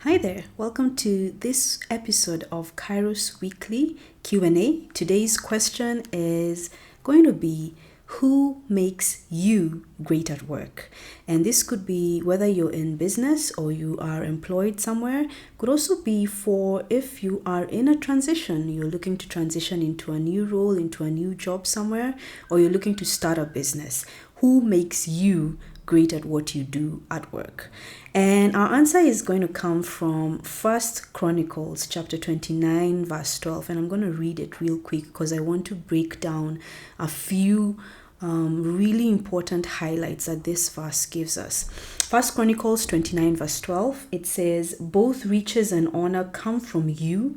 Hi there, welcome to this episode of Kairos Weekly Q&A. Today's question is going to be, who makes you great at work? And this could be whether you're in business or you are employed somewhere. Could also be for if you are in a transition, you're looking to transition into a new role, into a new job somewhere, or you're looking to start a business. Who makes you great at what you do at work? And our answer is going to come from First Chronicles chapter 29 verse 12, and I'm going to read it real quick because I want to break down a few really important highlights that this verse gives us. First Chronicles 29 verse 12, it says, both riches and honor come from you,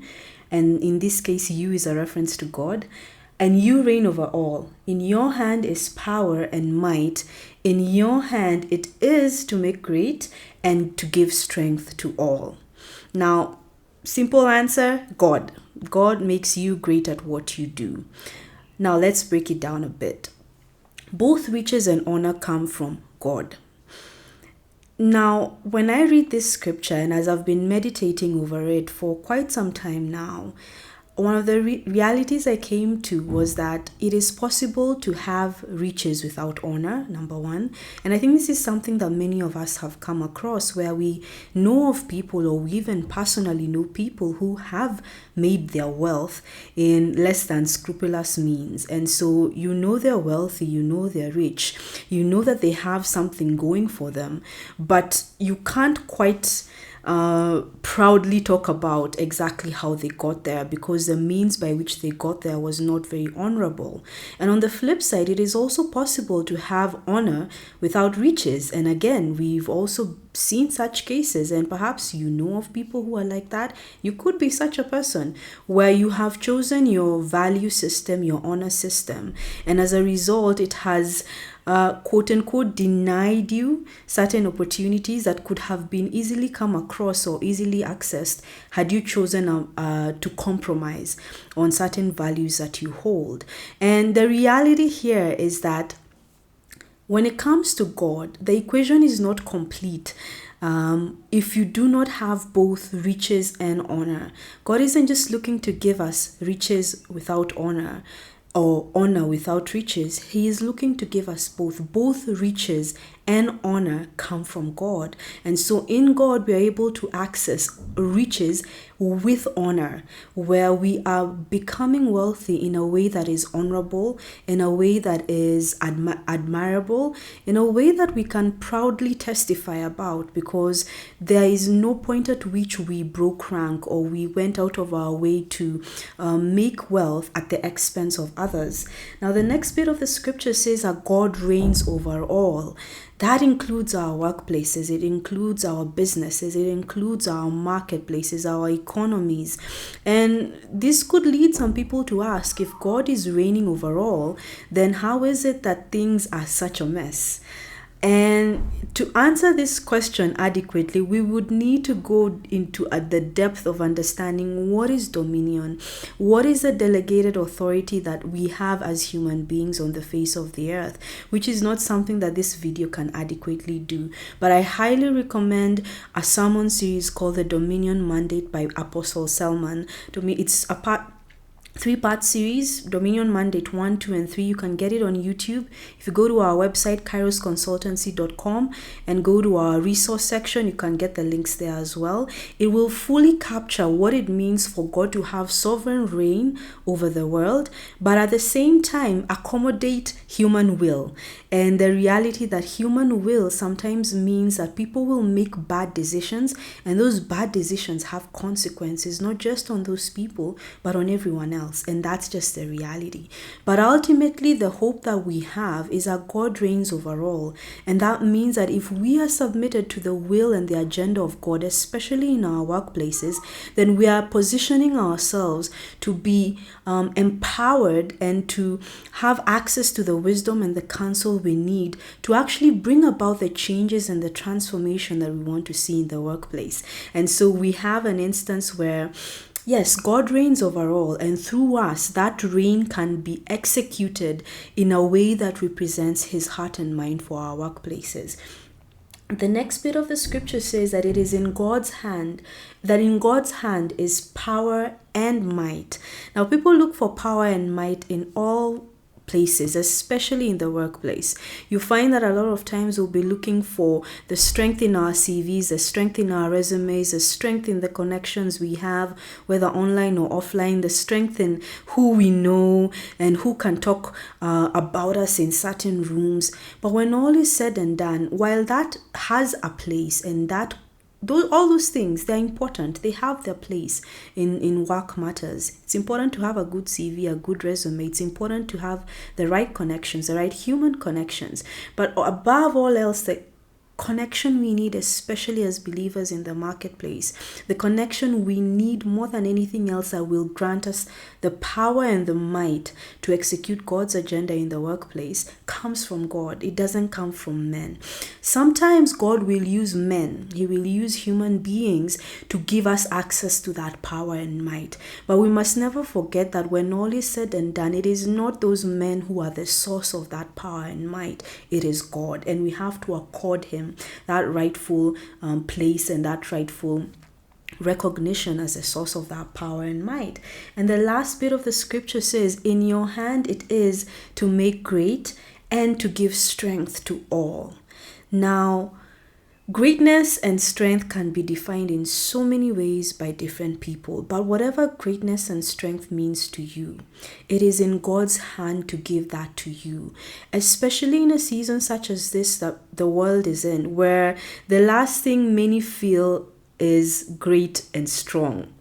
and in this case you is a reference to God, and you reign over all. In your hand is power and might. In your hand it is to make great and to give strength to all. Now, simple answer, God. God makes you great at what you do. Now, let's break it down a bit. Both riches and honor come from God. Now, when I read this scripture, and as I've been meditating over it for quite some time now, one of the realities I came to was that it is possible to have riches without honor, number one. And I think this is something that many of us have come across, where we know of people, or we even personally know people who have made their wealth in less than scrupulous means. And so you know they're wealthy, you know they're rich, you know that they have something going for them, but you can't quite proudly talk about exactly how they got there, because the means by which they got there was not very honorable. And on the flip side, it is also possible to have honor without riches. And again, we've also seen such cases, and perhaps you know of people who are like that. You could be such a person where you have chosen your value system, your honor system, and as a result it has quote unquote denied you certain opportunities that could have been easily come across or easily accessed had you chosen to compromise on certain values that you hold. And the reality here is that when it comes to God, the equation is not complete if you do not have both riches and honor. God isn't just looking to give us riches without honor, or honor without riches. He is looking to give us both. Both riches and honor come from God. And so in God, we are able to access riches with honor, where we are becoming wealthy in a way that is honorable, in a way that is admirable, in a way that we can proudly testify about, because there is no point at which we broke rank or we went out of our way to make wealth at the expense of others. Now, the next bit of the scripture says that God reigns over all. That includes our workplaces, it includes our businesses, it includes our marketplaces, our economies. And this could lead some people to ask, if God is reigning over all, then how is it that things are such a mess? And to answer this question adequately, we would need to go into the depth of understanding what is dominion, what is the delegated authority that we have as human beings on the face of the earth, which is not something that this video can adequately do. But I highly recommend a sermon series called The Dominion Mandate by Apostle Selman. It's a three-part series, Dominion Mandate 1, 2, and 3. You can get it on YouTube. If you go to our website, kairosconsultancy.com, and go to our resource section, you can get the links there as well. It will fully capture what it means for God to have sovereign reign over the world, but at the same time accommodate human will. And the reality that human will sometimes means that people will make bad decisions, and those bad decisions have consequences, not just on those people, but on everyone else. And that's just the reality. But ultimately, the hope that we have is that God reigns over all. And that means that if we are submitted to the will and the agenda of God, especially in our workplaces, then we are positioning ourselves to be empowered and to have access to the wisdom and the counsel we need to actually bring about the changes and the transformation that we want to see in the workplace. And so we have an instance where, yes, God reigns over all, and through us, that reign can be executed in a way that represents His heart and mind for our workplaces. The next bit of the scripture says that it is in God's hand, that in God's hand is power and might. Now, people look for power and might in all places, especially in the workplace. You find that a lot of times we'll be looking for the strength in our CVs, the strength in our resumes, the strength in the connections we have, whether online or offline, the strength in who we know and who can talk about us in certain rooms. But when all is said and done, while that has a place and that all those things, they're important. They have their place in work matters. It's important to have a good CV, a good resume. It's important to have the right connections, the right human connections. But above all else, the connection we need, especially as believers in the marketplace, the connection we need more than anything else that will grant us the power and the might to execute God's agenda in the workplace, comes from God. It doesn't come from men. Sometimes God will use men. He will use human beings to give us access to that power and might. But we must never forget that when all is said and done, it is not those men who are the source of that power and might. It is God. And we have to accord him that rightful place and that rightful recognition as a source of that power and might. And the last bit of the scripture says, in your hand it is to make great and to give strength to all. Now, greatness and strength can be defined in so many ways by different people, but whatever greatness and strength means to you, it is in God's hand to give that to you, especially in a season such as this that the world is in, where the last thing many feel is great and strong.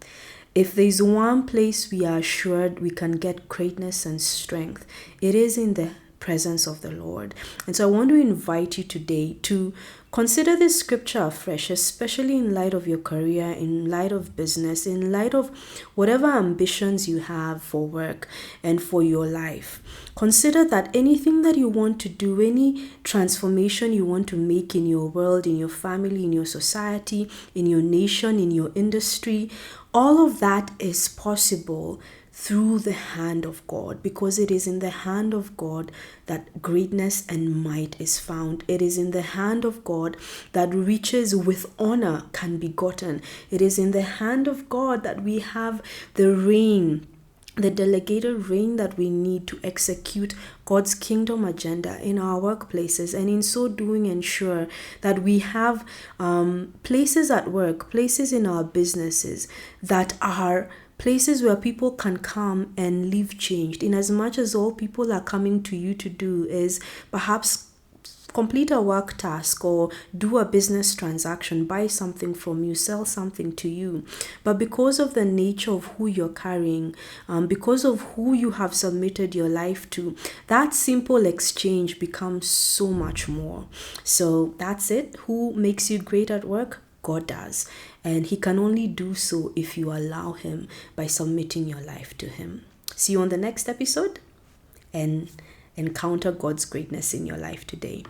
If there's one place we are assured we can get greatness and strength, it is in the presence of the Lord. And so I want to invite you today to consider this scripture afresh, especially in light of your career, in light of business, in light of whatever ambitions you have for work and for your life. Consider that anything that you want to do, any transformation you want to make in your world, in your family, in your society, in your nation, in your industry, all of that is possible through the hand of God, because it is in the hand of God that greatness and might is found. It is in the hand of God that riches with honor can be gotten. It is in the hand of God that we have the reign, the delegated reign that we need to execute God's kingdom agenda in our workplaces, and in so doing ensure that we have places at work, places in our businesses that are places where people can come and live changed, in as much as all people are coming to you to do is perhaps complete a work task or do a business transaction, buy something from you, sell something to you. But because of the nature of who you're carrying, because of who you have submitted your life to, that simple exchange becomes so much more. So that's it. Who makes you great at work? God does. And he can only do so if you allow him by submitting your life to him. See you on the next episode and encounter God's greatness in your life today.